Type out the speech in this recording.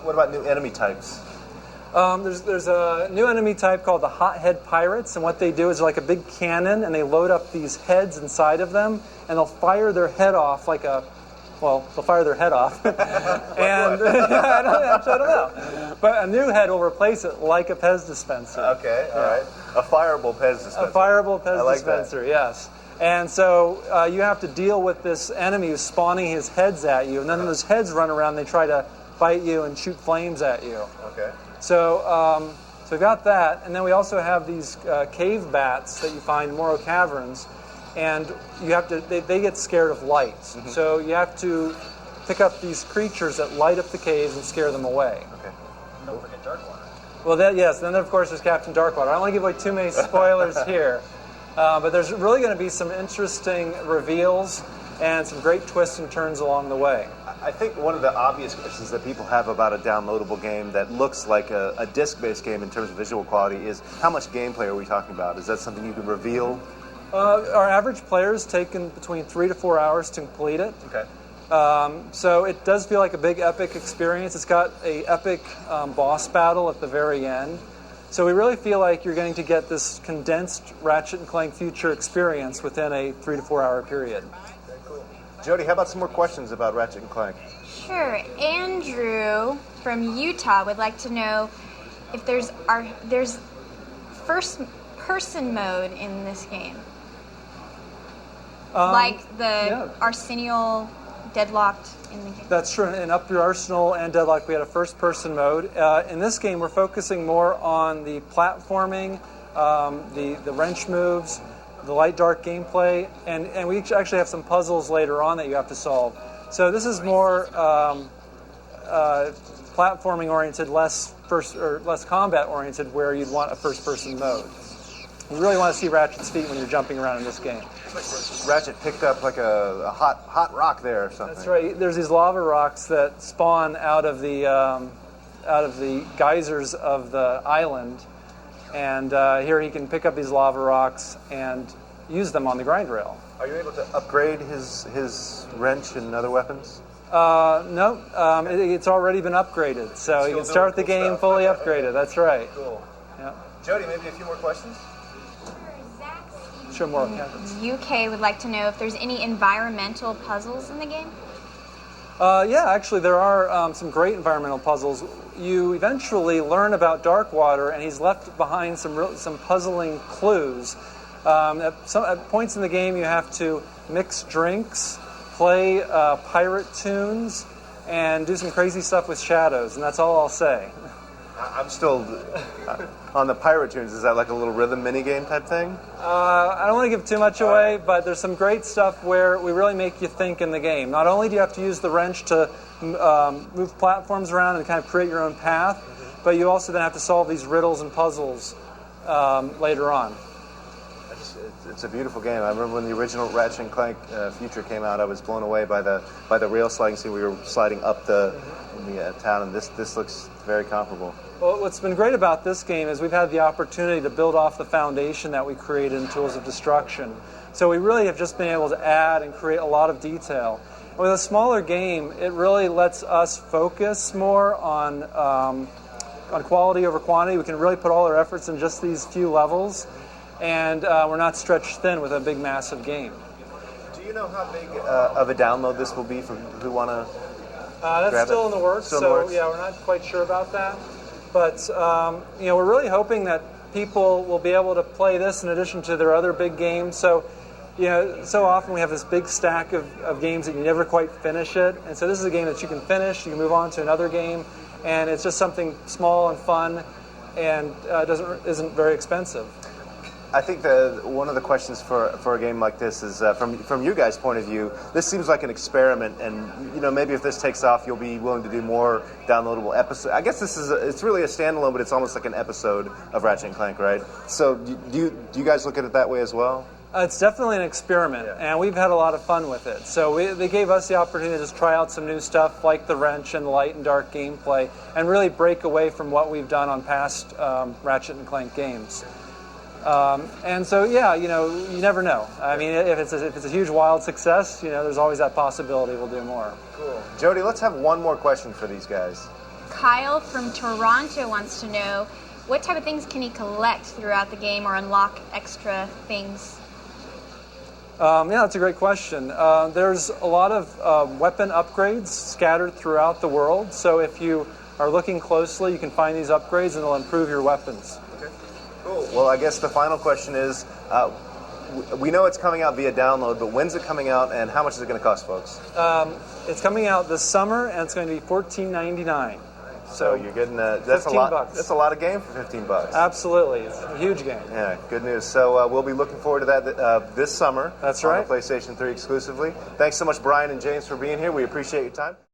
What about new enemy types? There's a new enemy type called the Hothead Pirates, and what they do is like a big cannon, and they load up these heads inside of them, and they'll fire their head off like a, well, they'll fire their head off. And I don't know. But a new head will replace it like a Pez dispenser. Okay, all right. A fireable Pez dispenser. A fireable Pez like dispenser, that. yes. And so you have to deal with this enemy who's spawning his heads at you, and then those heads run around, they try to bite you and shoot flames at you. Okay. So we've got that, and then we also have these cave bats that you find in Morro Caverns, and you have to. They get scared of light, so you have to pick up these creatures that light up the caves and scare them away. Okay. Don't forget Darkwater. Well, yes. Then of course there's Captain Darkwater. I don't want to give away too many spoilers here, but there's really going to be some interesting reveals and some great twists and turns along the way. I think one of the obvious questions that people have about a downloadable game that looks like a disc-based game in terms of visual quality is how much gameplay are we talking about? Is that something you can reveal? Our average player's taken between 3 to 4 hours to complete it. Okay. So it does feel like a big epic experience. It's got a epic boss battle at the very end. So we really feel like you're going to get this condensed Ratchet & Clank Future experience within a 3 to 4 hour period. Jody, how about some more questions about Ratchet & Clank? Sure. Andrew from Utah would like to know if there's first-person mode in this game. Like the Arsenal Deadlocked in the game. That's true. In Up Your Arsenal and Deadlock, we had a first-person mode. In this game, we're focusing more on the platforming, the wrench moves, the light-dark gameplay, and we actually have some puzzles later on that you have to solve. So this is more platforming-oriented, less combat-oriented, where you'd want a first-person mode. You really want to see Ratchet's feet when you're jumping around in this game. Ratchet picked up like a hot rock there or something. That's right. There's these lava rocks that spawn out of the geysers of the island. And here he can pick up these lava rocks and use them on the grind rail. Are you able to upgrade his wrench and other weapons? No, it's already been upgraded. So you can start the game fully upgraded. That's right. Cool. Yeah. Jody, maybe a few more questions? Sure, more cabins. UK would like to know if there's any environmental puzzles in the game? Yeah, actually there are some great environmental puzzles. You eventually learn about Darkwater, and he's left behind some puzzling clues. At points in the game, you have to mix drinks, play pirate tunes, and do some crazy stuff with shadows, and that's all I'll say. I'm still on the pirate tunes. Is that like a little rhythm minigame type thing? I don't want to give too much away, but there's some great stuff where we really make you think in the game. Not only do you have to use the wrench to move platforms around and kind of create your own path, but you also then have to solve these riddles and puzzles later on. It's a beautiful game. I remember when the original Ratchet & Clank Future came out, I was blown away by the rail sliding scene. We were sliding up the town, and this looks very comparable. Well, what's been great about this game is we've had the opportunity to build off the foundation that we created in Tools of Destruction. So we really have just been able to add and create a lot of detail. And with a smaller game, it really lets us focus more on quality over quantity. We can really put all our efforts in just these few levels, and we're not stretched thin with a big, massive game. Do you know how big of a download this will be for people who want to that's still in the works, yeah, we're not quite sure about that. But we're really hoping that people will be able to play this in addition to their other big games. So, so often we have this big stack of games that you never quite finish it. And so this is a game that you can finish, you can move on to another game, and it's just something small and fun and isn't very expensive. I think one of the questions for a game like this is, from you guys' point of view, this seems like an experiment, and maybe if this takes off, you'll be willing to do more downloadable episodes. I guess it's really a standalone, but it's almost like an episode of Ratchet & Clank, right? So do you guys look at it that way as well? It's definitely an experiment, and we've had a lot of fun with it. So they gave us the opportunity to just try out some new stuff like the wrench and the light and dark gameplay, and really break away from what we've done on past Ratchet & Clank games. And so, yeah, you never know. I mean, if it's a huge wild success, there's always that possibility we'll do more. Cool. Jody, let's have one more question for these guys. Kyle from Toronto wants to know, what type of things can he collect throughout the game or unlock extra things? Yeah, that's a great question. There's a lot of weapon upgrades scattered throughout the world. So if you are looking closely, you can find these upgrades and they'll improve your weapons. Okay. Cool. Well, I guess the final question is, we know it's coming out via download, but when's it coming out and how much is it going to cost, folks? It's coming out this summer and it's going to be $14.99. So you're getting that's a lot. $15. That's a lot of game for $15. Absolutely, it's a huge game. Yeah, good news. So we'll be looking forward to that this summer. That's right. On the PlayStation 3 exclusively. Thanks so much, Brian and James, for being here. We appreciate your time.